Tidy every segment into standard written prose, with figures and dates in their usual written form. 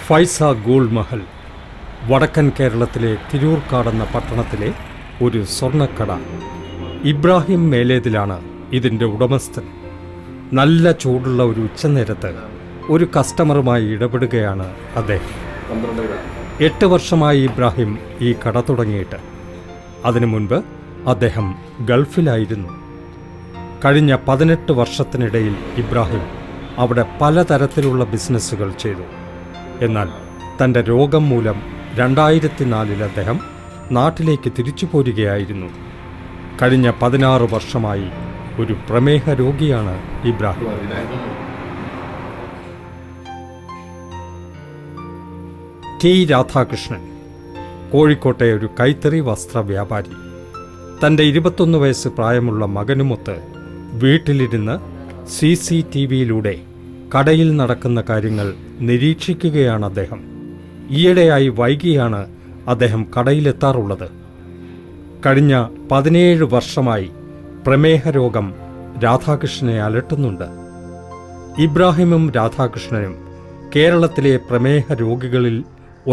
ഫൈസ gold Mahal വടക്കൻ കേരളത്തിലെ തിരൂർക്കാട് എന്ന പട്ടണത്തിലെ ഒരു സ്വർണ്ണക്കട. ഇബ്രാഹിം മേലേതിലാണ് ഇതിൻ്റെ ഉടമസ്ഥൻ. നല്ല ചൂടുള്ള ഒരു ഉച്ചനേരത്ത് ഒരു കസ്റ്റമറുമായി ഇടപെടുകയാണ് അദ്ദേഹം. 8 വർഷമായി ഇബ്രാഹിം ഈ കട തുടങ്ങിയിട്ട്. അതിനു മുൻപ് അദ്ദേഹം ഗൾഫിലായിരുന്നു. കഴിഞ്ഞ 18 വർഷത്തിനിടയിൽ ഇബ്രാഹിം അവിടെ പലതരത്തിലുള്ള ബിസിനസ്സുകൾ ചെയ്തു. എന്നാൽ തൻ്റെ രോഗം മൂലം 2004 അദ്ദേഹം നാട്ടിലേക്ക് തിരിച്ചു പോരുകയായിരുന്നു. കഴിഞ്ഞ 16 വർഷമായി ഒരു പ്രമേഹ രോഗിയാണ് ഇബ്രാഹിം. ടി രാധാകൃഷ്ണൻ, കോഴിക്കോട്ടെ ഒരു കൈത്തറി വസ്ത്ര വ്യാപാരി. തൻ്റെ 21 വയസ്സ് പ്രായമുള്ള മകനുമൊത്ത് വീട്ടിലിരുന്ന് CCTVയിലൂടെ കടയിൽ നടക്കുന്ന കാര്യങ്ങൾ നിരീക്ഷിക്കുകയാണ് അദ്ദേഹം. ഈയിടെയായി വൈകിയാണ് അദ്ദേഹം കടയിലെത്താറുള്ളത്. കഴിഞ്ഞ 17 വർഷമായി പ്രമേഹ രോഗം രാധാകൃഷ്ണനെ അലട്ടുന്നുണ്ട്. ഇബ്രാഹിമും രാധാകൃഷ്ണനും കേരളത്തിലെ പ്രമേഹ രോഗികളിൽ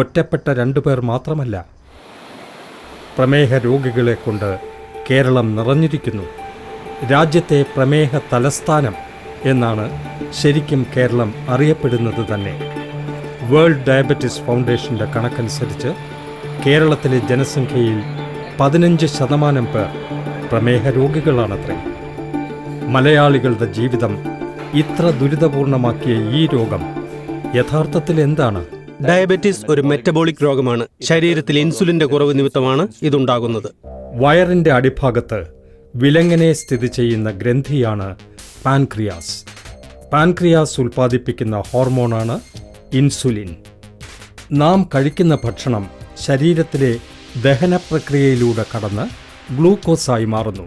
ഒറ്റപ്പെട്ട 2 പേർ മാത്രമല്ല. പ്രമേഹ രോഗികളെ കൊണ്ട് കേരളം നിറഞ്ഞിരിക്കുന്നു. രാജ്യത്തെ പ്രമേഹ തലസ്ഥാനം എന്നാണ് ശരിക്കും കേരളം അറിയപ്പെടുന്നത് തന്നെ. വേൾഡ് ഡയബറ്റിസ് ഫൗണ്ടേഷൻ്റെ കണക്കനുസരിച്ച് കേരളത്തിലെ ജനസംഖ്യയിൽ 15% പേർ പ്രമേഹ രോഗികളാണത്രേ. മലയാളികളുടെ ജീവിതം ഇത്ര ദുരിതപൂർണമാക്കിയ ഈ രോഗം യഥാർത്ഥത്തിൽ എന്താണ്? ഡയബറ്റിസ് ഒരു മെറ്റബോളിക് രോഗമാണ്. ശരീരത്തിൽ ഇൻസുലിന്റെ കുറവ് നിമിത്തമാണ് ഇതുണ്ടാകുന്നത്. വയറിന്റെ അടിഭാഗത്ത് വിലങ്ങനെ സ്ഥിതി ചെയ്യുന്ന ഗ്രന്ഥിയാണ് പാൻക്രിയാസ്. പാൻക്രിയാസ് ഉൽപ്പാദിപ്പിക്കുന്ന ഹോർമോണാണ് ഇൻസുലിൻ. നാം കഴിക്കുന്ന ഭക്ഷണം ശരീരത്തിലെ ദഹന പ്രക്രിയയിലൂടെ കടന്ന് ഗ്ലൂക്കോസായി മാറുന്നു.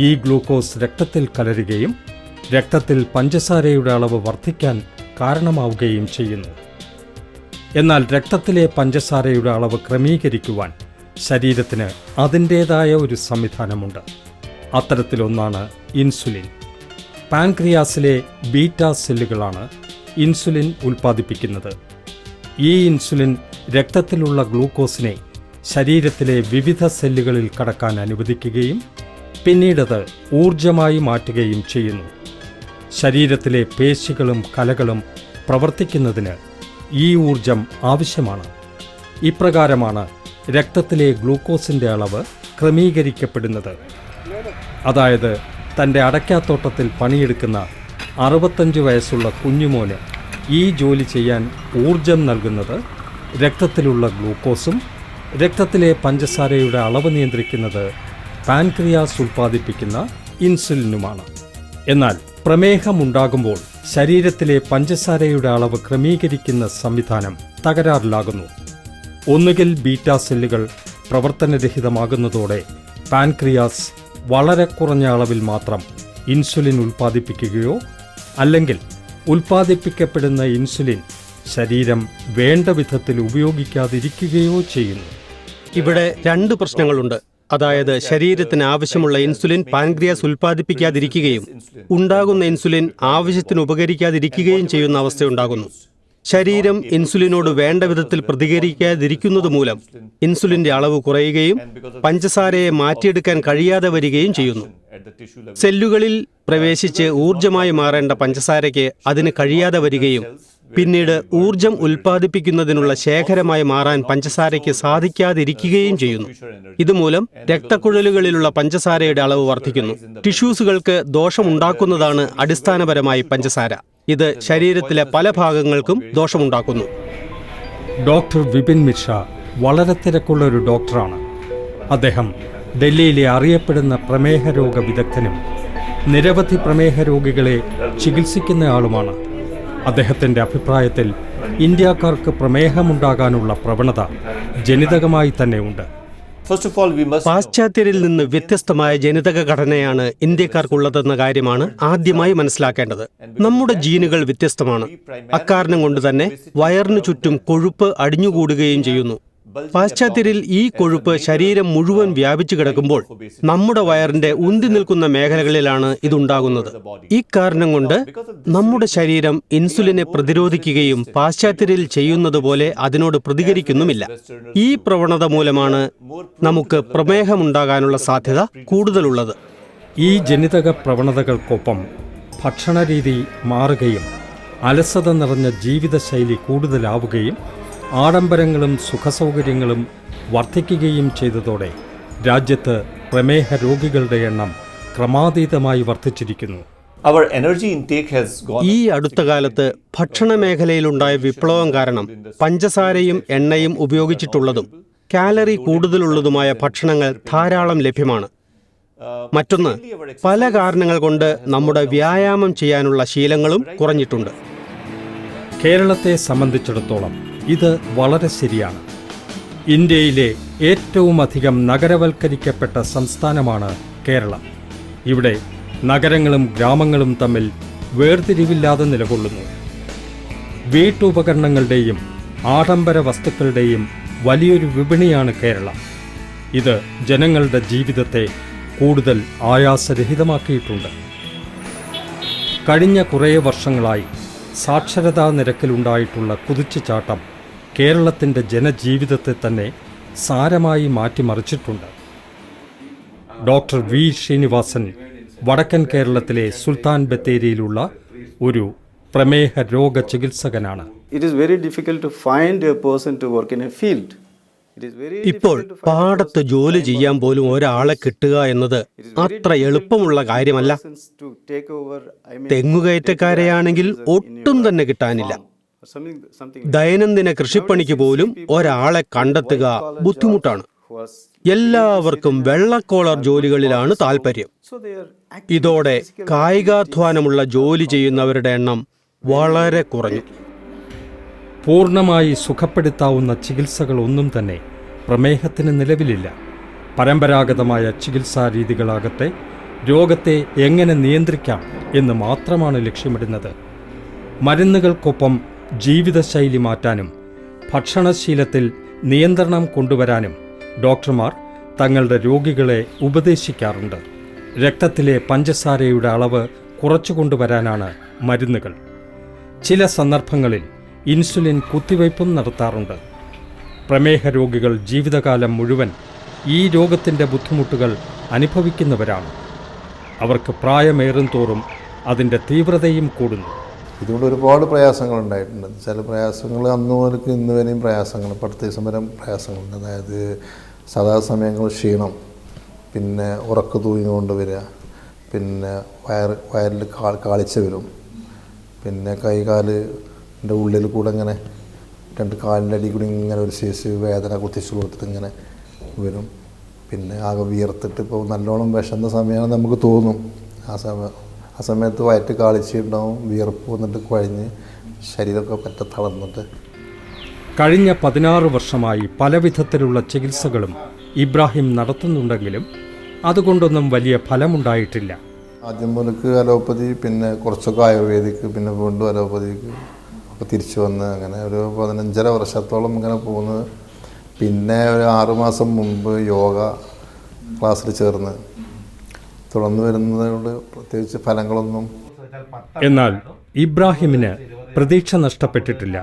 ഈ ഗ്ലൂക്കോസ് രക്തത്തിൽ കലരുകയും രക്തത്തിൽ പഞ്ചസാരയുടെ അളവ് വർദ്ധിക്കാൻ കാരണമാവുകയും ചെയ്യുന്നു. എന്നാൽ രക്തത്തിലെ പഞ്ചസാരയുടെ അളവ് ക്രമീകരിക്കുവാൻ ശരീരത്തിന് അതിൻ്റേതായ ഒരു സംവിധാനമുണ്ട്. അത്തരത്തിലൊന്നാണ് ഇൻസുലിൻ. പാൻക്രിയാസിലെ ബീറ്റ സെല്ലുകളാണ് ഇൻസുലിൻ ഉൽപ്പാദിപ്പിക്കുന്നത്. ഈ ഇൻസുലിൻ രക്തത്തിലുള്ള ഗ്ലൂക്കോസിനെ ശരീരത്തിലെ വിവിധ സെല്ലുകളിൽ കടക്കാൻ അനുവദിക്കുകയും പിന്നീടത് ഊർജമായി മാറ്റുകയും ചെയ്യുന്നു. ശരീരത്തിലെ പേശികളും കലകളും പ്രവർത്തിക്കുന്നതിന് ഈ ഊർജം ആവശ്യമാണ്. ഇപ്രകാരമാണ് രക്തത്തിലെ ഗ്ലൂക്കോസിൻ്റെ അളവ് ക്രമീകരിക്കപ്പെടുന്നത്. അതായത് തൻ്റെ അടയ്ക്കാത്തോട്ടത്തിൽ പണിയെടുക്കുന്ന 65 വയസ്സുള്ള കുഞ്ഞുമോന് ഈ ജോലി ചെയ്യാൻ ഊർജം നൽകുന്നത് രക്തത്തിലുള്ള ഗ്ലൂക്കോസും രക്തത്തിലെ പഞ്ചസാരയുടെ അളവ് നിയന്ത്രിക്കുന്നത് പാൻക്രിയാസ് ഉൽപ്പാദിപ്പിക്കുന്ന ഇൻസുലിനുമാണ്. എന്നാൽ പ്രമേഹമുണ്ടാകുമ്പോൾ ശരീരത്തിലെ പഞ്ചസാരയുടെ അളവ് ക്രമീകരിക്കുന്ന സംവിധാനം തകരാറിലാകുന്നു. ഒന്നുകിൽ ബീറ്റ സെല്ലുകൾ പ്രവർത്തനരഹിതമാകുന്നതോടെ പാൻക്രിയാസ് വളരെ കുറഞ്ഞ അളവിൽ മാത്രം ഇൻസുലിൻ ഉൽപ്പാദിപ്പിക്കുകയോ അല്ലെങ്കിൽ ഉൽപ്പാദിപ്പിക്കപ്പെടുന്ന ഇൻസുലിൻ ശരീരം വേണ്ട വിധത്തിൽ ഉപയോഗിക്കാതിരിക്കുകയോ ചെയ്യുന്നു. ഇവിടെ 2 പ്രശ്നങ്ങളുണ്ട്. അതായത് ശരീരത്തിന് ആവശ്യമുള്ള ഇൻസുലിൻ പാൻക്രിയാസ് ഉൽപ്പാദിപ്പിക്കാതിരിക്കുകയും ഉണ്ടാകുന്ന ഇൻസുലിൻ ആവശ്യത്തിന് ഉപകരിക്കാതിരിക്കുകയും ചെയ്യുന്ന അവസ്ഥയുണ്ടാകുന്നു. ശരീരം ഇൻസുലിനോട് വേണ്ട വിധത്തിൽ പ്രതികരിക്കാതിരിക്കുന്നത് മൂലം ഇൻസുലിന്റെ അളവ് കുറയുകയും പഞ്ചസാരയെ മാറ്റിയെടുക്കാൻ കഴിയാതെ വരികയും ചെയ്യുന്നു. സെല്ലുകളിൽ പ്രവേശിച്ച് ഊർജമായി മാറേണ്ട പഞ്ചസാരയ്ക്ക് അതിന് കഴിയാതെ വരികയും പിന്നീട് ഊർജം ഉൽപ്പാദിപ്പിക്കുന്നതിനുള്ള ശേഖരമായി മാറാൻ പഞ്ചസാരയ്ക്ക് സാധിക്കാതിരിക്കുകയും ചെയ്യുന്നു. ഇതുമൂലം രക്തക്കുഴലുകളിലുള്ള പഞ്ചസാരയുടെ അളവ് വർദ്ധിക്കുന്നു. ടിഷ്യൂസുകൾക്ക് ദോഷമുണ്ടാക്കുന്നതാണ് അടിസ്ഥാനപരമായി പഞ്ചസാര. ഇത് ശരീരത്തിലെ പല ഭാഗങ്ങൾക്കും ദോഷമുണ്ടാക്കുന്നു. ഡോക്ടർ വിപിൻ മിശ്ര വളരെ തിരക്കുള്ള ഒരു ഡോക്ടറാണ്. അദ്ദേഹം ഡൽഹിയിലെ അറിയപ്പെടുന്ന പ്രമേഹ രോഗ വിദഗ്ധനും നിരവധി പ്രമേഹ രോഗികളെ ചികിത്സിക്കുന്നയാളുമാണ്. അദ്ദേഹത്തിൻ്റെ അഭിപ്രായത്തിൽ ഇന്ത്യക്കാർക്ക് പ്രമേഹമുണ്ടാകാനുള്ള പ്രവണത ജനിതകമായി തന്നെ ഉണ്ട്. പാശ്ചാത്യരിൽ നിന്ന് വ്യത്യസ്തമായ ജനിതക ഘടനയാണ് ഇന്ത്യക്കാർക്കുള്ളതെന്ന കാര്യമാണ് ആദ്യമായി മനസ്സിലാക്കേണ്ടത്. നമ്മുടെ ജീനുകൾ വ്യത്യസ്തമാണ്. അക്കാരണം കൊണ്ട് തന്നെ വയറിനു ചുറ്റും കൊഴുപ്പ് അടിഞ്ഞുകൂടുകയും ചെയ്യുന്നു. പാശ്ചാത്യരിൽ ഈ കൊഴുപ്പ് ശരീരം മുഴുവൻ വ്യാപിച്ചു കിടക്കുമ്പോൾ നമ്മുടെ വയറിന്റെ ഉന്തി നിൽക്കുന്ന മേഖലകളിലാണ് ഇതുണ്ടാകുന്നത്. ഈ കാരണം കൊണ്ട് നമ്മുടെ ശരീരം ഇൻസുലിനെ പ്രതിരോധിക്കുകയും പാശ്ചാത്യരിൽ ചെയ്യുന്നത് പോലെ അതിനോട് പ്രതികരിക്കുന്നുമില്ല. ഈ പ്രവണത മൂലമാണ് നമുക്ക് പ്രമേഹമുണ്ടാകാനുള്ള സാധ്യത കൂടുതലുള്ളത്. ഈ ജനിതക പ്രവണതകൾക്കൊപ്പം ഭക്ഷണരീതി മാറുകയും അലസത നിറഞ്ഞ ജീവിതശൈലി കൂടുതലാവുകയും ആഡംബരങ്ങളും സുഖസൗകര്യങ്ങളും വർദ്ധിക്കുകയും ചെയ്തതോടെ രാജ്യത്ത് പ്രമേഹ രോഗികളുടെ എണ്ണം ക്രമാതീതമായി വർദ്ധിച്ചിരിക്കുന്നു. ഈ അടുത്ത കാലത്ത് ഭക്ഷണ മേഖലയിലുണ്ടായ വിപ്ലവം കാരണം പഞ്ചസാരയും എണ്ണയും ഉപയോഗിച്ചിട്ടുള്ളതും കാലറി കൂടുതലുള്ളതുമായ ഭക്ഷണങ്ങൾ ധാരാളം ലഭ്യമാണ്. മറ്റൊന്ന്, പല കാരണങ്ങൾ കൊണ്ട് നമ്മുടെ വ്യായാമം ചെയ്യാനുള്ള ശീലങ്ങളും കുറഞ്ഞിട്ടുണ്ട്. കേരളത്തെ സംബന്ധിച്ചിടത്തോളം ഇത് വളരെ ശരിയാണ്. ഇന്ത്യയിലെ ഏറ്റവും അധികം നഗരവൽക്കരിക്കപ്പെട്ട സംസ്ഥാനമാണ് കേരളം. ഇവിടെ നഗരങ്ങളും ഗ്രാമങ്ങളും തമ്മിൽ വേർതിരിവില്ലാതെ നിലകൊള്ളുന്നു. വീട്ടുപകരണങ്ങളുടെയും ആഡംബര വസ്തുക്കളുടെയും വലിയൊരു വിപണിയാണ് കേരളം. ഇത് ജനങ്ങളുടെ ജീവിതത്തെ കൂടുതൽ ആയാസരഹിതമാക്കിയിട്ടുണ്ട്. കഴിഞ്ഞ കുറേ വർഷങ്ങളായി സാക്ഷരതാ നിരക്കിലുണ്ടായിട്ടുള്ള കുതിച്ചുചാട്ടം കേരളത്തിൻ്റെ ജനജീവിതത്തെ തന്നെ സാരമായി മാറ്റിമറിച്ചിട്ടുണ്ട്. ഡോക്ടർ വി ശ്രീനിവാസൻ വടക്കൻ കേരളത്തിലെ സുൽത്താൻ ബത്തേരിയിലുള്ള ഒരു പ്രമേഹ രോഗ ചികിത്സകനാണ്. ഇപ്പോൾ പാടത്ത് ജോലി ചെയ്യാൻ പോലും ഒരാളെ കിട്ടുക എന്നത് അത്ര എളുപ്പമുള്ള കാര്യമല്ല. തെങ്ങുകയറ്റക്കാരെയാണെങ്കിൽ ഒട്ടും തന്നെ കിട്ടാനില്ല. ദൈനംദിന കൃഷിപ്പണിക്ക് പോലും ഒരാളെ കണ്ടെത്തുക ബുദ്ധിമുട്ടാണ്. എല്ലാവർക്കും വെള്ളക്കോളർ ജോലികളിലാണ് താല്പര്യം. ഇതോടെ കായികാധ്വാനമുള്ള ജോലി ചെയ്യുന്നവരുടെ എണ്ണം വളരെ കുറഞ്ഞു. പൂർണ്ണമായി സുഖപ്പെടുത്താവുന്ന ചികിത്സകളൊന്നും തന്നെ പ്രമേഹത്തിന് നിലവിലില്ല. പരമ്പരാഗതമായ ചികിത്സാ രീതികളാകട്ടെ രോഗത്തെ എങ്ങനെ നിയന്ത്രിക്കാം എന്ന് മാത്രമാണ് ലക്ഷ്യമിടുന്നത്. മരുന്നുകൾക്കൊപ്പം ജീവിതശൈലി മാറ്റാനും ഭക്ഷണശീലത്തിൽ നിയന്ത്രണം കൊണ്ടുവരാനും ഡോക്ടർമാർ തങ്ങളുടെ രോഗികളെ ഉപദേശിക്കാറുണ്ട്. രക്തത്തിലെ പഞ്ചസാരയുടെ അളവ് കുറച്ചുകൊണ്ടുവരാനാണ് മരുന്നുകൾ. ചില സന്ദർഭങ്ങളിൽ ഇൻസുലിൻ കുത്തിവയ്പും നടത്താറുണ്ട്. പ്രമേഹ രോഗികൾ ജീവിതകാലം മുഴുവൻ ഈ രോഗത്തിൻ്റെ ബുദ്ധിമുട്ടുകൾ അനുഭവിക്കുന്നവരാണ്. അവർക്ക് പ്രായമേറും തോറും അതിൻ്റെ തീവ്രതയും കൂടുന്നു. ഇതുകൊണ്ട് ഒരുപാട് പ്രയാസങ്ങളുണ്ടായിട്ടുണ്ട്. ചില പ്രയാസങ്ങൾ അന്ന് മുതൽക്ക് ഇന്ന് വരെയും പ്രയാസങ്ങൾ, പടുത്ത ദിവസം വരെ പ്രയാസങ്ങളുണ്ട്. അതായത് സദാസമയങ്ങൾ ക്ഷീണം, പിന്നെ ഉറക്ക തൂങ്ങിക്കൊണ്ട് വരിക, പിന്നെ വയറിൽ കാളിച്ച വരും, പിന്നെ കൈകാലിൻ്റെ ഉള്ളിൽ കൂടെ ഇങ്ങനെ രണ്ട് കാലിൻ്റെ അടി കൂടി ഇങ്ങനെ ഒരു സൈസ് വേദന കുത്തിച്ചു കൊടുത്തിട്ട് ഇങ്ങനെ വരും. പിന്നെ ആകെ വിയർത്തിട്ട് ഇപ്പോൾ നല്ലോണം വിശന്ന സമയമാണ് നമുക്ക് തോന്നും. ആ സമയത്ത് വയറ്റ് കാളിച്ചുണ്ടാവും, വിയർപ്പ് വന്നിട്ട് കുഴഞ്ഞ് ശരീരമൊക്കെ പറ്റ തളർന്നിട്ട്. കഴിഞ്ഞ 16 വർഷമായി പല വിധത്തിലുള്ള ചികിത്സകളും ഇബ്രാഹിം നടത്തുന്നുണ്ടെങ്കിലും അതുകൊണ്ടൊന്നും വലിയ ഫലമുണ്ടായിട്ടില്ല. ആദ്യം മുതൽക്ക് അലോപ്പതി, പിന്നെ കുറച്ചൊക്കെ ആയുർവേദിക്ക്, പിന്നെ വീണ്ടും അലോപ്പതിക്ക് ഒക്കെ തിരിച്ചു വന്ന് അങ്ങനെ ഒരു 15.5 വർഷത്തോളം ഇങ്ങനെ പോകുന്നത്. പിന്നെ ഒരു 6 മാസം മുമ്പ് യോഗ ക്ലാസ്സിൽ ചേർന്ന് തുടർന്ന് വരുന്നതുകൊണ്ട് പ്രത്യേകിച്ച് ഫലങ്ങളൊന്നും. എന്നാൽ ഇബ്രാഹിമിന് പ്രതീക്ഷ നഷ്ടപ്പെട്ടിട്ടില്ല.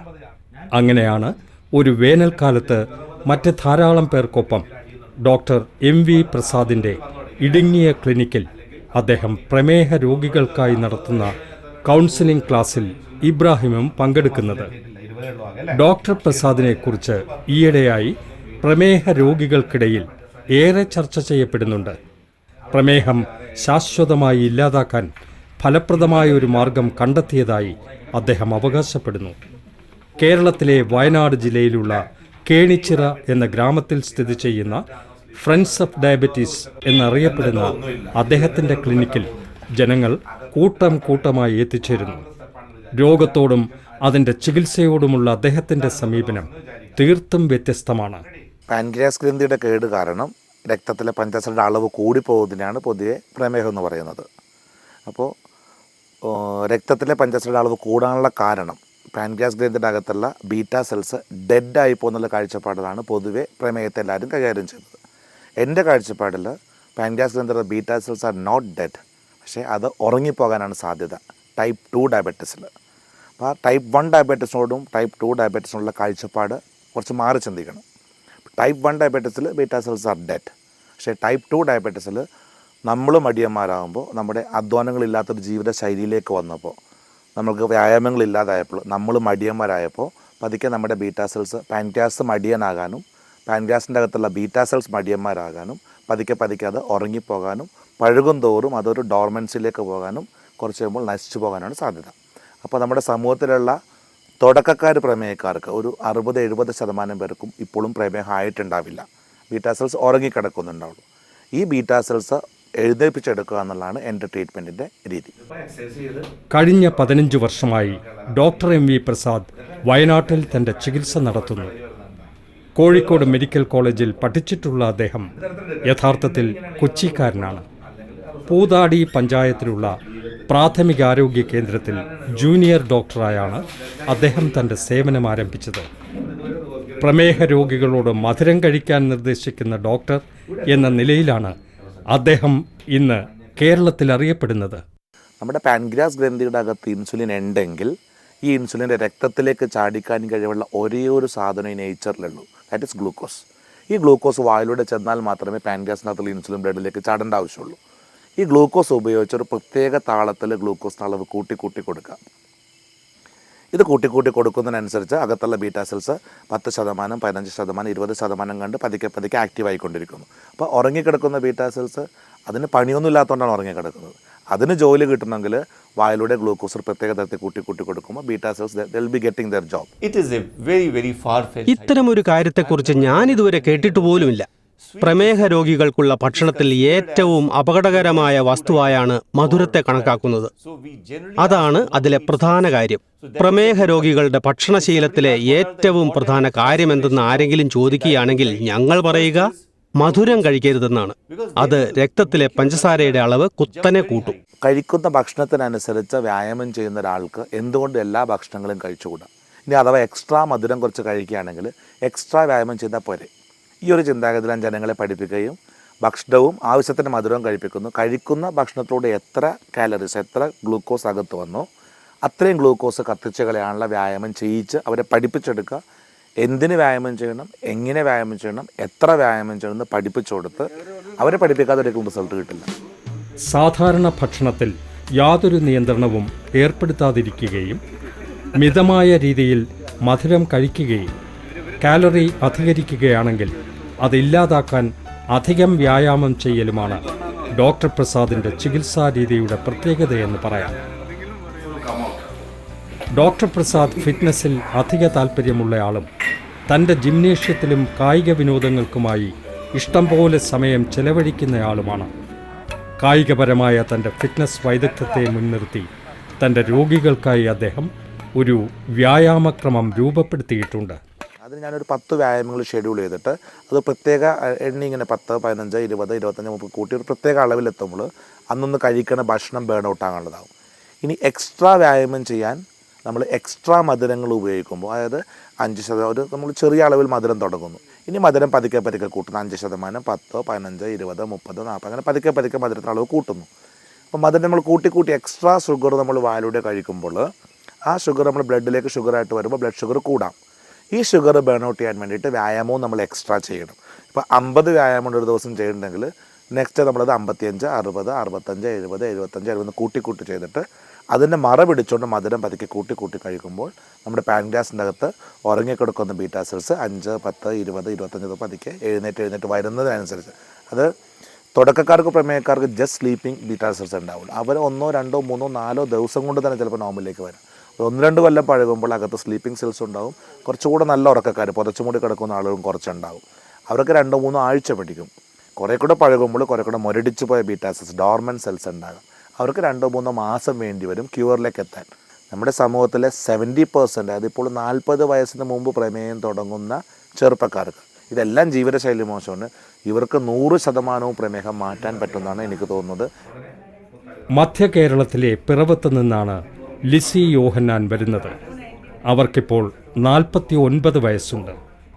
അങ്ങനെയാണ് ഒരു വേനൽക്കാലത്ത് മറ്റ് ധാരാളം പേർക്കൊപ്പം ഡോക്ടർ MV പ്രസാദിൻ്റെ ഇടുങ്ങിയ ക്ലിനിക്കിൽ അദ്ദേഹം പ്രമേഹ രോഗികൾക്കായി നടത്തുന്ന കൗൺസിലിംഗ് ക്ലാസ്സിൽ ഇബ്രാഹിമും പങ്കെടുക്കുന്നത്. ഡോക്ടർ പ്രസാദിനെക്കുറിച്ച് ഈയിടെയായി പ്രമേഹ രോഗികൾക്കിടയിൽ ഏറെ ചർച്ച ചെയ്യപ്പെടുന്നുണ്ട്. പ്രമേഹം ശാശ്വതമായി ഇല്ലാതാക്കാൻ ഫലപ്രദമായ ഒരു മാർഗം കണ്ടെത്തിയതായി അദ്ദേഹം അവകാശപ്പെടുന്നു. കേരളത്തിലെ വയനാട് ജില്ലയിലുള്ള കേണിച്ചിറ എന്ന ഗ്രാമത്തിൽ സ്ഥിതി ചെയ്യുന്ന ഫ്രണ്ട്സ് ഓഫ് ഡയബറ്റീസ് എന്നറിയപ്പെടുന്ന അദ്ദേഹത്തിൻ്റെ ക്ലിനിക്കിൽ ജനങ്ങൾ കൂട്ടം കൂട്ടമായി എത്തിച്ചേരുന്നു. രോഗത്തോടും അതിൻ്റെ ചികിത്സയോടുമുള്ള അദ്ദേഹത്തിൻ്റെ സമീപനം തീർത്തും വ്യത്യസ്തമാണ്. പാൻക്രിയാസ് ഗ്രന്ഥിയുടെ കേട് കാരണം രക്തത്തിലെ പഞ്ചസാരയുടെ അളവ് കൂടിപ്പോകുന്നതിനാണ് പൊതുവെ പ്രമേഹം എന്ന് പറയുന്നത്. അപ്പോൾ രക്തത്തിലെ പഞ്ചസാരയുടെ അളവ് കൂടാനുള്ള കാരണം പാൻക്രിയാസ് ഗ്രന്ഥിയുടെ അകത്തുള്ള ബീറ്റാ സെൽസ് ഡെഡായി പോകുന്നുള്ള കാഴ്ചപ്പാടിലാണ് പൊതുവെ പ്രമേഹത്തെ എല്ലാവരും കൈകാര്യം ചെയ്യുന്നത്. എൻ്റെ കാഴ്ചപ്പാടിൽ പാൻക്രിയാസ് ഗ്രന്ഥിയുടെ beta cells are not dead, പക്ഷേ അത് ഉറങ്ങിപ്പോകാനാണ് സാധ്യത ടൈപ്പ് 2 ഡയബറ്റീസിൽ. അപ്പോൾ ആ ടൈപ്പ് 1 ഡയബറ്റീസിനോടും ടൈപ്പ് 2 ഡയബറ്റീസിനുള്ള കാഴ്ചപ്പാട് കുറച്ച് മാറി ചിന്തിക്കണം. ടൈപ്പ് 1 ഡയബറ്റീസിൽ ബീറ്റാ സെൽസ് ആർ ഡെഡ്, പക്ഷേ ടൈപ്പ് 2 ഡയബറ്റീസിൽ നമ്മൾ മടിയന്മാരാകുമ്പോൾ നമ്മുടെ അധ്വാനങ്ങളില്ലാത്തൊരു ജീവിത ശൈലിയിലേക്ക് വന്നപ്പോൾ നമുക്ക് വ്യായാമങ്ങളില്ലാതായപ്പോൾ നമ്മൾ മടിയന്മാരായപ്പോൾ പതുക്കെ നമ്മുടെ ബീറ്റാ സെൽസ് പാൻക്രിയാസ് മടിയനാകാനും പാൻക്രിയാസിൻ്റെ അകത്തുള്ള ബീറ്റാ സെൽസ് മടിയന്മാരാകാനും പതുക്കെ അത് ഉറങ്ങിപ്പോകാനും പഴകും തോറും അതൊരു ഡോർമൻസിലേക്ക് പോകാനും കുറച്ച് കഴിയുമ്പോൾ നശിച്ചു പോകാനാണ് സാധ്യത. അപ്പോൾ നമ്മുടെ സമൂഹത്തിലുള്ള തുടക്കക്കാർ പ്രമേഹക്കാർക്ക് ഒരു 60-70% പേർക്കും ഇപ്പോഴും പ്രമേഹം ആയിട്ടുണ്ടാവില്ല. Beta cells ഉറങ്ങിക്കിടക്കുന്നുണ്ടാവുള്ളൂ. ഈ ബീറ്റാ സെൽസ് എഴുന്നേൽപ്പിച്ചെടുക്കുക എന്നുള്ളതാണ് എൻ്റെ ട്രീറ്റ്മെൻറ്റിൻ്റെ രീതി. കഴിഞ്ഞ 15 വർഷമായി ഡോക്ടർ MV പ്രസാദ് വയനാട്ടിൽ തൻ്റെ ചികിത്സ നടത്തുന്നു. കോഴിക്കോട് മെഡിക്കൽ കോളേജിൽ പഠിച്ചിട്ടുള്ള അദ്ദേഹം യഥാർത്ഥത്തിൽ കൊച്ചിക്കാരനാണ്. പൂതാടി പഞ്ചായത്തിലുള്ള പ്രാഥമികാരോഗ്യ കേന്ദ്രത്തിൽ ജൂനിയർ ഡോക്ടറായാണ് അദ്ദേഹം തൻ്റെ സേവനം ആരംഭിച്ചത്. പ്രമേഹ രോഗികളോട് മധുരം കഴിക്കാൻ നിർദ്ദേശിക്കുന്ന ഡോക്ടർ എന്ന നിലയിലാണ് അദ്ദേഹം ഇന്ന് കേരളത്തിൽ അറിയപ്പെടുന്നത്. നമ്മുടെ പാൻക്രിയാസ് ഗ്രന്ഥിയുടെ അകത്ത് ഇൻസുലിൻ ഉണ്ടെങ്കിൽ ഈ ഇൻസുലിൻ്റെ രക്തത്തിലേക്ക് ചാടിക്കാൻ കഴിവുള്ള ഒരേ ഒരു സാധനം ഈ നേച്ചറിലുള്ളൂ, ദാറ്റ് ഇസ് ഗ്ലൂക്കോസ്. ഈ ഗ്ലൂക്കോസ് വായിലൂടെ ചെന്നാൽ മാത്രമേ പാൻക്രിയാസിനകത്തുള്ള ഇൻസുലിൻ ബ്ലഡിലേക്ക് ചാടേണ്ട ആവശ്യമുള്ളൂ. ഈ ഗ്ലൂക്കോസ് ഉപയോഗിച്ച് ഒരു പ്രത്യേക താളത്തിൽ ഗ്ലൂക്കോസിൻ്റെ അളവ് കൂട്ടി കൊടുക്കുക. ഇത് കൂട്ടി കൊടുക്കുന്നതിനനുസരിച്ച് അകത്തുള്ള ബീറ്റാ സെൽസ് 10%, 15%, 20% കണ്ട് പതുക്കെ ആക്റ്റീവ് ആയിക്കൊണ്ടിരിക്കുന്നു. അപ്പോൾ ഉറങ്ങിക്കിടക്കുന്ന ബീറ്റാ സെൽസ് അതിന് പണിയൊന്നും ഇല്ലാത്തതുകൊണ്ടാണ് ഉറങ്ങിക്കിടക്കുന്നത്. അതിന് ജോലി കിട്ടണമെങ്കിൽ വായിലൂടെ ഗ്ലൂക്കോസ് പ്രത്യേക തരത്തിൽ കൂട്ടി കൊടുക്കുമ്പോൾ beta cells they will be getting their job. ഇത്തരമൊരു കാര്യത്തെക്കുറിച്ച് ഞാൻ ഇതുവരെ കേട്ടിട്ട് പോലുമില്ല. പ്രമേഹ രോഗികൾക്കുള്ള ഭക്ഷണത്തിൽ ഏറ്റവും അപകടകരമായ വസ്തുവായാണ് മധുരത്തെ കണക്കാക്കുന്നത്. അതാണ് അതിലെ പ്രധാന കാര്യം. പ്രമേഹ രോഗികളുടെ ഭക്ഷണശീലത്തിലെ ഏറ്റവും പ്രധാന കാര്യമെന്തെന്ന് ആരെങ്കിലും ചോദിക്കുകയാണെങ്കിൽ ഞങ്ങൾ പറയുക മധുരം കഴിക്കരുതെന്നാണ്. അത് രക്തത്തിലെ പഞ്ചസാരയുടെ അളവ് കുത്തനെ കൂട്ടും. കഴിക്കുന്ന ഭക്ഷണത്തിനനുസരിച്ച് വ്യായാമം ചെയ്യുന്ന ഒരാൾക്ക് എന്തുകൊണ്ട് എല്ലാ ഭക്ഷണങ്ങളും കഴിച്ചുകൂടാ? ഇനി അഥവാ എക്സ്ട്രാ മധുരം കുറച്ച് കഴിക്കുകയാണെങ്കിൽ എക്സ്ട്രാ വ്യായാമം ചെയ്താൽ പോരെ. ഈ ഒരു ചിന്താഗതിയിലാണ് ജനങ്ങളെ പഠിപ്പിക്കുകയും ഭക്ഷണവും ആവശ്യത്തിന് മധുരവും കഴിക്കുന്ന ഭക്ഷണത്തിലൂടെ എത്ര കാലറീസ്, എത്ര ഗ്ലൂക്കോസ് അകത്ത് വന്നോ അത്രയും ഗ്ലൂക്കോസ് കത്തിച്ച് കളയാനുള്ള വ്യായാമം ചെയ്യിച്ച് അവരെ പഠിപ്പിച്ചെടുക്കുക. എന്തിന് വ്യായാമം ചെയ്യണം, എങ്ങനെ വ്യായാമം ചെയ്യണം, എത്ര വ്യായാമം ചെയ്യണം എന്ന് പഠിപ്പിച്ചു കൊടുത്ത് അവരെ പഠിപ്പിക്കാതെ ഒരിക്കലും റിസൾട്ട് കിട്ടില്ല. സാധാരണ ഭക്ഷണത്തിൽ യാതൊരു നിയന്ത്രണവും ഏർപ്പെടുത്താതിരിക്കുകയും മിതമായ രീതിയിൽ മധുരം കഴിക്കുകയും കാലറി അധികരിക്കുകയാണെങ്കിൽ അതില്ലാതാക്കാൻ അധികം വ്യായാമം ചെയ്യലുമാണ് ഡോക്ടർ പ്രസാദിൻ്റെ ചികിത്സാ രീതിയുടെ പ്രത്യേകതയെന്ന് പറയാം. ഡോക്ടർ പ്രസാദ് ഫിറ്റ്നസ്സിൽ അധിക താല്പര്യമുള്ളയാളും തൻ്റെ ജിംനേഷ്യത്തിലും കായിക വിനോദങ്ങൾക്കുമായി ഇഷ്ടംപോലെ സമയം ചെലവഴിക്കുന്നയാളുമാണ്. കായികപരമായ തൻ്റെ ഫിറ്റ്നസ് വൈദഗ്ധ്യത്തെ മുൻനിർത്തി തൻ്റെ രോഗികൾക്കായി അദ്ദേഹം ഒരു വ്യായാമക്രമം രൂപപ്പെടുത്തിയിട്ടുണ്ട്. അതിന് ഞാനൊരു 10 വ്യായാമങ്ങൾ ഷെഡ്യൂൾ ചെയ്തിട്ട് അത് പ്രത്യേക എണ്ണി ഇങ്ങനെ 10, 15, 20, 25, 30 കൂട്ടി ഒരു പ്രത്യേക അളവിലെത്തുമ്പോൾ അന്നൊന്ന് കഴിക്കുന്ന ഭക്ഷണം ബേൺ ഔട്ട് ആകാനുള്ളതാവും. ഇനി എക്സ്ട്രാ വ്യായാമം ചെയ്യാൻ നമ്മൾ എക്സ്ട്രാ മധുരങ്ങൾ ഉപയോഗിക്കുമ്പോൾ, അതായത് 5% നമ്മൾ ചെറിയ അളവിൽ മധുരം തുടങ്ങുന്നു. ഇനി മധുരം പതുക്കെ കൂട്ടുന്നു. 5%, 10, 15, 20, 30, 40 അങ്ങനെ പതുക്കെ മധുരത്തിൻ്റെ അളവ് കൂട്ടുന്നു. അപ്പോൾ മധുരം നമ്മൾ കൂട്ടി എക്സ്ട്രാ ഷുഗർ നമ്മൾ വായിലൂടെ കഴിക്കുമ്പോൾ ആ ഷുഗർ നമ്മൾ ബ്ലഡിലേക്ക് ഷുഗറായിട്ട് വരുമ്പോൾ ബ്ലഡ് ഷുഗർ കൂടാം. ഈ ഷുഗർ ബേൺ ഔട്ട് ചെയ്യാൻ വേണ്ടിയിട്ട് വ്യായാമവും നമ്മൾ എക്സ്ട്രാ ചെയ്യണം. ഇപ്പോൾ 50 വ്യായാമം ഒരു ദിവസം ചെയ്യുന്നുണ്ടെങ്കിൽ നെക്സ്റ്റ് നമ്മളത് 55, 60, 65, 70, 75 കൂട്ടി ചെയ്തിട്ട് അതിൻ്റെ മറ പിടിച്ചുകൊണ്ട് മധുരം പതുക്കെ കൂട്ടി കഴിക്കുമ്പോൾ നമ്മുടെ പാൻക്രിയാസിൻ്റെ അകത്ത് ഉറങ്ങിക്കിടക്കുന്ന ബീറ്റാ സെൽസ് 5, 10, 20, 25 പതുക്കെ എഴുന്നേറ്റ് വരുന്നതിനനുസരിച്ച്, അത് തുടക്കക്കാർക്ക് പ്രമേഹക്കാർക്ക് ജസ്റ്റ് സ്ലീപ്പിംഗ് ബീറ്റാ സെൽസ് ഉണ്ടാവില്ല. അവർ 1, 2, 3, 4 ദിവസം കൊണ്ട് തന്നെ ചിലപ്പോൾ നോർമലിലേക്ക് വരാം. 1-2 കൊല്ലം പഴകുമ്പോൾ അകത്ത് സ്ലീപ്പിംഗ് സെൽസ് ഉണ്ടാവും. കുറച്ചുകൂടെ നല്ല ഉറക്കക്കാർ പുതച്ചുമൂടി കിടക്കുന്ന ആളുകളും കുറച്ചുണ്ടാവും. അവർക്ക് 2-3 ആഴ്ച പിടിക്കും. കുറേ കൂടെ പഴകുമ്പോൾ കുറേ കൂടെ മുരടിച്ചു പോയ ബീറ്റാ സെൽസ്, ഡോർമൻ സെൽസ് ഉണ്ടാകും. അവർക്ക് 2-3 മാസം വേണ്ടി വരും ക്യൂറിലേക്ക് എത്താൻ. നമ്മുടെ സമൂഹത്തിലെ 70%, അതിപ്പോൾ 40 വയസ്സിന് മുമ്പ് പ്രമേയം തുടങ്ങുന്ന ചെറുപ്പക്കാർക്ക്, ഇതെല്ലാം ജീവിതശൈലി മോശമാണ്. ഇവർക്ക് 100% പ്രമേഹം മാറ്റാൻ പറ്റുമെന്നാണ് എനിക്ക് തോന്നുന്നത്. മധ്യ കേരളത്തിലെ പിറവത്ത് നിന്നാണ് ലിസി യോഹന്നാൻ വരുന്നത്. അവർക്കിപ്പോൾ 49 വയസ്സുണ്ട്.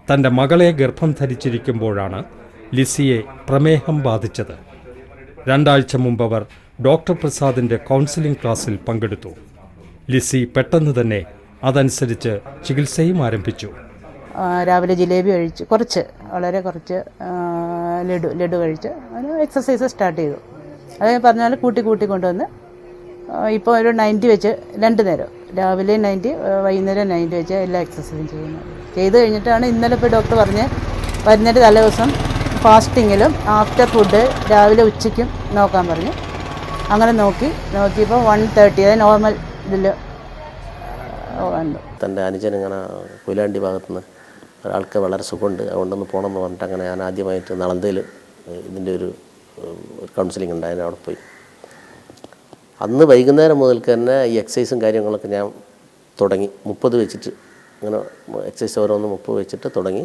തൻ്റെ മകളെ ഗർഭം ധരിച്ചിരിക്കുമ്പോഴാണ് ലിസിയെ പ്രമേഹം ബാധിച്ചത്. 2 ആഴ്ച മുമ്പ് അവർ ഡോക്ടർ പ്രസാദിൻ്റെ കൗൺസിലിംഗ് ക്ലാസ്സിൽ പങ്കെടുത്തു. ലിസി പെട്ടെന്ന് തന്നെ അതനുസരിച്ച് ചികിത്സയും ആരംഭിച്ചു. രാവിലെ ജിലേബി കഴിച്ച് വളരെ കുറച്ച് ലഡു കഴിച്ച് എക്സസൈസ് സ്റ്റാർട്ട് ചെയ്തു. അത് പറഞ്ഞാൽ കൂട്ടി കൊണ്ടുവന്ന് ഇപ്പോൾ ഒരു 90 വെച്ച് 2 നേരം, രാവിലെ 90 വൈകുന്നേരം 90 വെച്ച് എല്ലാ എക്സസൈസും ചെയ്ത് കഴിഞ്ഞിട്ടാണ് ഇന്നലെ ഇപ്പോൾ ഡോക്ടർ പറഞ്ഞ് വരുന്നതിൻ്റെ തലേ ദിവസം ഫാസ്റ്റിങ്ങിലും ആഫ്റ്റർ ഫുഡ് രാവിലെ ഉച്ചയ്ക്കും നോക്കാൻ പറഞ്ഞു. അങ്ങനെ നോക്കിയപ്പോൾ 130 അത് നോർമൽ ഇതിൽ വന്നു. തൻ്റെ അനുജൻ ഇങ്ങനെ കൊയിലാണ്ടി ഭാഗത്തുനിന്ന് ഒരാൾക്ക് വളരെ സുഖമുണ്ട്, അതുകൊണ്ടൊന്ന് പോകണമെന്ന് പറഞ്ഞിട്ട് അങ്ങനെ ഞാൻ ആദ്യമായിട്ട് നളന്തയിൽ ഇതിൻ്റെ ഒരു കൗൺസിലിംഗ് ഉണ്ടായിരുന്നു. അവിടെ പോയി അന്ന് വൈകുന്നേരം മുതൽക്ക് തന്നെ ഈ എക്സസൈസും കാര്യങ്ങളൊക്കെ ഞാൻ തുടങ്ങി. 30 വെച്ചിട്ട് അങ്ങനെ എക്സസൈസ് ഓരോന്ന് 30 വെച്ചിട്ട് തുടങ്ങി.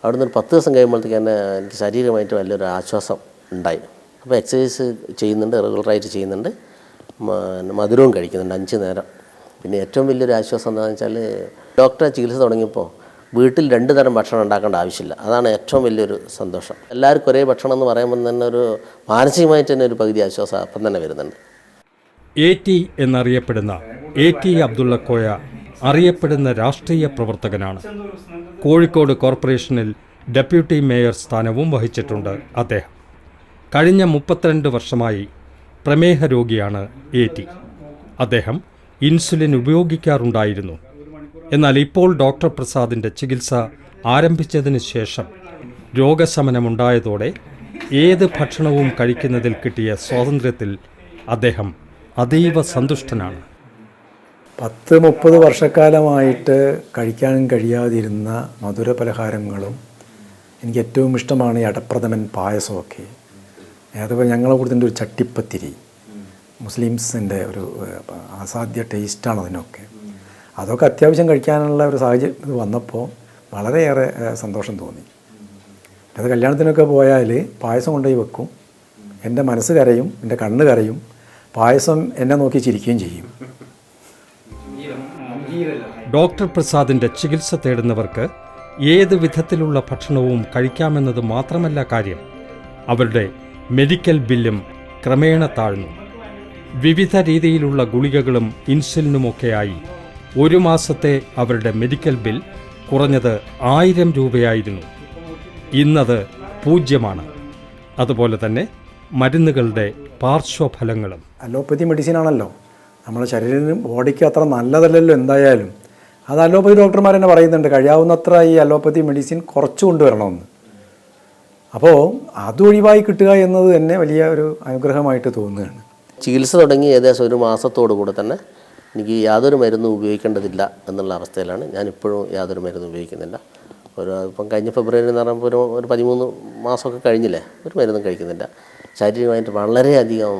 അവിടുന്ന് ഒരു 10 ദിവസം കഴിയുമ്പോഴത്തേക്ക് തന്നെ എനിക്ക് ശാരീരികമായിട്ട് വലിയൊരു ആശ്വാസം ഉണ്ടായി. അപ്പോൾ എക്സസൈസ് ചെയ്യുന്നുണ്ട്, റെഗുലറായിട്ട് ചെയ്യുന്നുണ്ട്, മധുരവും കഴിക്കുന്നുണ്ട് 5 നേരം. പിന്നെ ഏറ്റവും വലിയൊരു ആശ്വാസം എന്താണെന്ന് വെച്ചാൽ ഡോക്ടറെ ചികിത്സ തുടങ്ങിയപ്പോൾ വീട്ടിൽ 2 തരം ഭക്ഷണം ഉണ്ടാക്കേണ്ട ആവശ്യമില്ല. അതാണ് ഏറ്റവും വലിയൊരു സന്തോഷം. എല്ലാവർക്കും ഒരേ ഭക്ഷണം എന്ന് പറയുമ്പോൾ തന്നെ ഒരു മാനസികമായിട്ട് തന്നെ ഒരു പകുതി ആശ്വാസം അപ്പം തന്നെ വരുന്നുണ്ട്. AT എന്നറിയപ്പെടുന്ന AT അബ്ദുള്ളക്കോയ അറിയപ്പെടുന്ന രാഷ്ട്രീയ പ്രവർത്തകനാണ്. കോഴിക്കോട് കോർപ്പറേഷനിൽ ഡെപ്യൂട്ടി മേയർ സ്ഥാനവും വഹിച്ചിട്ടുണ്ട് അദ്ദേഹം. കഴിഞ്ഞ 32 വർഷമായി പ്രമേഹ രോഗിയാണ് AT. അദ്ദേഹം ഇൻസുലിൻ ഉപയോഗിക്കാറുണ്ടായിരുന്നു. എന്നാൽ ഇപ്പോൾ ഡോക്ടർ പ്രസാദിൻ്റെ ചികിത്സ ആരംഭിച്ചതിന് ശേഷം രോഗശമനമുണ്ടായതോടെ ഏത് ഭക്ഷണവും കഴിക്കുന്നതിൽ കിട്ടിയ സ്വാതന്ത്ര്യത്തിൽ അദ്ദേഹം അതീവ സന്തുഷ്ടനാണ്. 30 വർഷക്കാലമായിട്ട് കഴിക്കാനും കഴിയാതിരുന്ന മധുര പലഹാരങ്ങളും എനിക്ക് ഏറ്റവും ഇഷ്ടമാണ് ഈ അടപ്രഥമൻ പായസമൊക്കെ. അതുപോലെ ഞങ്ങളെ കൂടുതൽ ഒരു ചട്ടിപ്പത്തിരി, മുസ്ലിംസിൻ്റെ ഒരു അസാധ്യ ടേസ്റ്റാണ് അതിനൊക്കെ. അതൊക്കെ അത്യാവശ്യം കഴിക്കാനുള്ള ഒരു സാഹചര്യം ഇത് വന്നപ്പോൾ വളരെയേറെ സന്തോഷം തോന്നി. അത് കല്യാണത്തിനൊക്കെ പോയാൽ പായസം കൊണ്ടുപോയി വെക്കും, എൻ്റെ മനസ്സ് കരയും, എൻ്റെ കണ്ണ് കരയും, പായസം എന്നെ നോക്കി ചിരിക്കുകയും ചെയ്യും. ഡോക്ടർ പ്രസാദിൻ്റെ ചികിത്സ തേടുന്നവർക്ക് ഏത് വിധത്തിലുള്ള ഭക്ഷണവും കഴിക്കാമെന്നത് മാത്രമല്ല കാര്യം, അവരുടെ മെഡിക്കൽ ബില്ലും ക്രമേണ താഴ്ന്നു. വിവിധ രീതിയിലുള്ള ഗുളികകളും ഇൻസുലിനുമൊക്കെയായി 1 മാസത്തെ അവരുടെ മെഡിക്കൽ ബിൽ കുറഞ്ഞത് 1000 രൂപയായിരുന്നു. ഇന്നത് 0. അതുപോലെ തന്നെ മരുന്നുകളുടെ പാർശ്വഫലങ്ങളും. അലോപ്പതി മെഡിസിനാണല്ലോ, നമ്മുടെ ശരീരത്തിനും ബോഡിക്ക് അത്ര നല്ലതല്ലല്ലോ എന്തായാലും. അത് അലോപ്പതി ഡോക്ടർമാർ തന്നെ പറയുന്നുണ്ട്, കഴിയാവുന്നത്ര ഈ അലോപ്പതി മെഡിസിൻ കുറച്ച് കൊണ്ടുവരണമെന്ന്. അപ്പോൾ അത് ഒഴിവായി കിട്ടുക എന്നത് തന്നെ വലിയ ഒരു അനുഗ്രഹമായിട്ട് തോന്നുകയാണ്. ചികിത്സ തുടങ്ങി ഏകദേശം 1 മാസത്തോടു കൂടെ തന്നെ എനിക്ക് യാതൊരു മരുന്നും ഉപയോഗിക്കേണ്ടതില്ല എന്നുള്ള അവസ്ഥയിലാണ്. ഞാനിപ്പോഴും യാതൊരു മരുന്നും ഉപയോഗിക്കുന്നില്ല. ഇപ്പം കഴിഞ്ഞ ഫെബ്രുവരി എന്ന് പറയുമ്പോൾ ഒരു 13 മാസമൊക്കെ കഴിഞ്ഞില്ലേ, ഒരു മരുന്നും കഴിക്കുന്നില്ല. ശാരീരികമായിട്ട് വളരെയധികം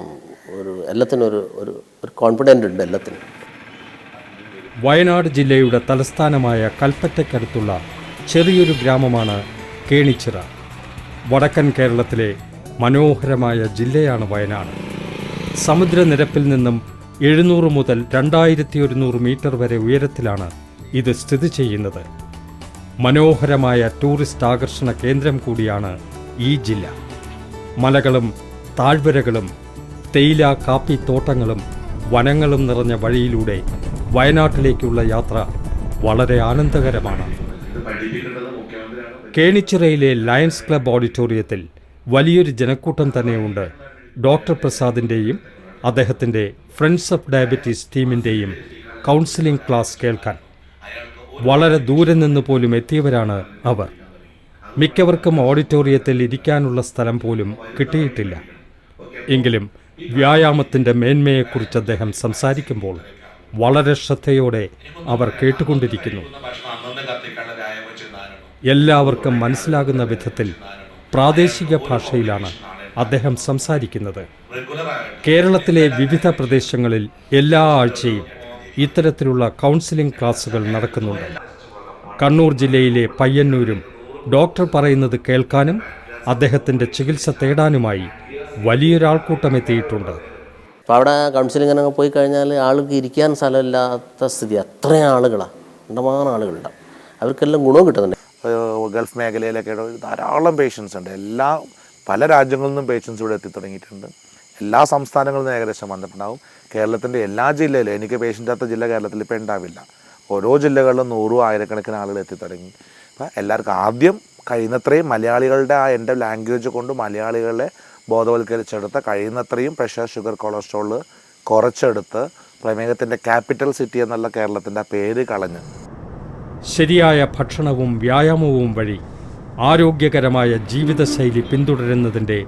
എല്ലാത്തിനും ഒരു കോൺഫിഡൻ്റ് ഉണ്ട് എല്ലാത്തിനും. വയനാട് ജില്ലയുടെ തലസ്ഥാനമായ കൽപ്പറ്റയ്ക്കടുത്തുള്ള ചെറിയൊരു ഗ്രാമമാണ് കേണിച്ചിറ. വടക്കൻ കേരളത്തിലെ മനോഹരമായ ജില്ലയാണ് വയനാട്. സമുദ്രനിരപ്പിൽ നിന്നും 700 മുതൽ 2100 മീറ്റർ വരെ ഉയരത്തിലാണ് ഇത് സ്ഥിതി ചെയ്യുന്നത്. മനോഹരമായ ടൂറിസ്റ്റ് ആകർഷണ കേന്ദ്രം കൂടിയാണ് ഈ ജില്ല. മലകളും താഴ്വരകളും തേയില കാപ്പി തോട്ടങ്ങളും വനങ്ങളും നിറഞ്ഞ വഴിയിലൂടെ വയനാട്ടിലേക്കുള്ള യാത്ര വളരെ ആനന്ദകരമാണ്. കേണിച്ചിറയിലെ ലയൺസ് ക്ലബ് ഓഡിറ്റോറിയത്തിൽ വലിയൊരു ജനക്കൂട്ടം തന്നെയുണ്ട് ഡോക്ടർ പ്രസാദിൻ്റെയും അദ്ദേഹത്തിൻ്റെ ഫ്രണ്ട്സ് ഓഫ് ഡയബറ്റീസ് ടീമിൻ്റെയും കൗൺസിലിംഗ് ക്ലാസ് കേൾക്കാൻ. വളരെ ദൂരെ നിന്ന് പോലും എത്തിയവരാണ് അവർ. മിക്കവർക്കും ഓഡിറ്റോറിയത്തിൽ ഇരിക്കാനുള്ള സ്ഥലം പോലും കിട്ടിയിട്ടില്ല. എങ്കിലും വ്യായാമത്തിൻ്റെ മേന്മയെക്കുറിച്ച് അദ്ദേഹം സംസാരിക്കുമ്പോൾ വളരെ ശ്രദ്ധയോടെ അവർ കേട്ടുകൊണ്ടിരിക്കുന്നു. എല്ലാവർക്കും മനസ്സിലാകുന്ന വിധത്തിൽ പ്രാദേശിക ഭാഷയിലാണ് അദ്ദേഹം സംസാരിക്കുന്നത്. കേരളത്തിലെ വിവിധ പ്രദേശങ്ങളിൽ എല്ലാ ആഴ്ചയും ഇത്തരത്തിലുള്ള കൗൺസിലിംഗ് ക്ലാസുകൾ നടക്കുന്നുണ്ട്. കണ്ണൂർ ജില്ലയിലെ പയ്യന്നൂരും ഡോക്ടർ പറയുന്നത് കേൾക്കാനും അദ്ദേഹത്തിൻ്റെ ചികിത്സ തേടാനുമായി വലിയൊരാൾക്കൂട്ടം എത്തിയിട്ടുണ്ട്. അപ്പോൾ അവിടെ കൗൺസിലിങ്ങിനൊക്കെ പോയി കഴിഞ്ഞാൽ ആൾക്ക് ഇരിക്കാൻ സ്ഥലമില്ലാത്ത സ്ഥിതി, അത്രയും ആളുകളാണ്. കണ്ടമാനം ആളുകളുണ്ടാവും. അവർക്കെല്ലാം ഗുണവും കിട്ടുന്നുണ്ട്. ഗൾഫ് മേഖലയിലൊക്കെ ധാരാളം പേഷ്യൻസ് ഉണ്ട്. പല രാജ്യങ്ങളിൽ നിന്നും പേഷ്യൻസ് ഇവിടെ എത്തി തുടങ്ങിയിട്ടുണ്ട്. എല്ലാ സംസ്ഥാനങ്ങളിൽ നിന്നും ഏകദേശം വന്നിട്ടുണ്ടാവും. കേരളത്തിൻ്റെ എല്ലാ ജില്ലയിലും, എനിക്ക് പേഷ്യൻ്റാത്ത ജില്ല കേരളത്തിൽ ഇപ്പോൾ ഉണ്ടാവില്ല. ഓരോ ജില്ലകളിലും 100 ആയിരക്കണക്കിന് ആളുകൾ എത്തി തുടങ്ങി. അപ്പോൾ എല്ലാവർക്കും ആദ്യം കഴിയുന്നത്രയും മലയാളികളുടെ എൻ്റെ ലാംഗ്വേജ് കൊണ്ട് മലയാളികളെ ബോധവൽക്കരിച്ചെടുത്ത് കഴിയുന്നത്രയും പ്രഷർ, ഷുഗർ, കൊളസ്ട്രോൾ കുറച്ചെടുത്ത് പ്രമേഹത്തിൻ്റെ ക്യാപിറ്റൽ സിറ്റി എന്നുള്ള കേരളത്തിൻ്റെ പേര് കളഞ്ഞ് ശരിയായ ഭക്ഷണവും വ്യായാമവും വഴി ആരോഗ്യകരമായ ജീവിതശൈലി പിന്തുടരുന്നതിൻ്റെ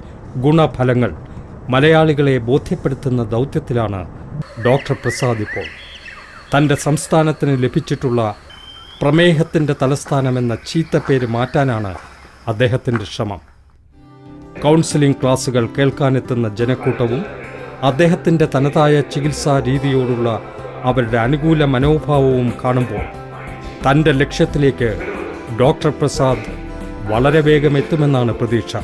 ഗുണഫലങ്ങൾ മലയാളികളെ ബോധ്യപ്പെടുത്തുന്ന ദൗത്യത്തിലാണ് ഡോക്ടർ പ്രസാദ് ഇപ്പോൾ. തൻ്റെ സംസ്ഥാനത്തിന് ലഭിച്ചിട്ടുള്ള പ്രമേഹത്തിൻ്റെ തലസ്ഥാനമെന്ന ചീത്തപ്പേര് മാറ്റാനാണ് അദ്ദേഹത്തിൻ്റെ ശ്രമം. കൗൺസിലിംഗ് ക്ലാസുകൾ കേൾക്കാനെത്തുന്ന ജനക്കൂട്ടവും അദ്ദേഹത്തിൻ്റെ തനതായ ചികിത്സാ രീതിയോടുള്ള അവരുടെ അനുകൂല മനോഭാവവും കാണുമ്പോൾ തൻ്റെ ലക്ഷ്യത്തിലേക്ക് ഡോക്ടർ പ്രസാദ് വളരെ വേഗം എത്തുമെന്നാണ് പ്രതീക്ഷ.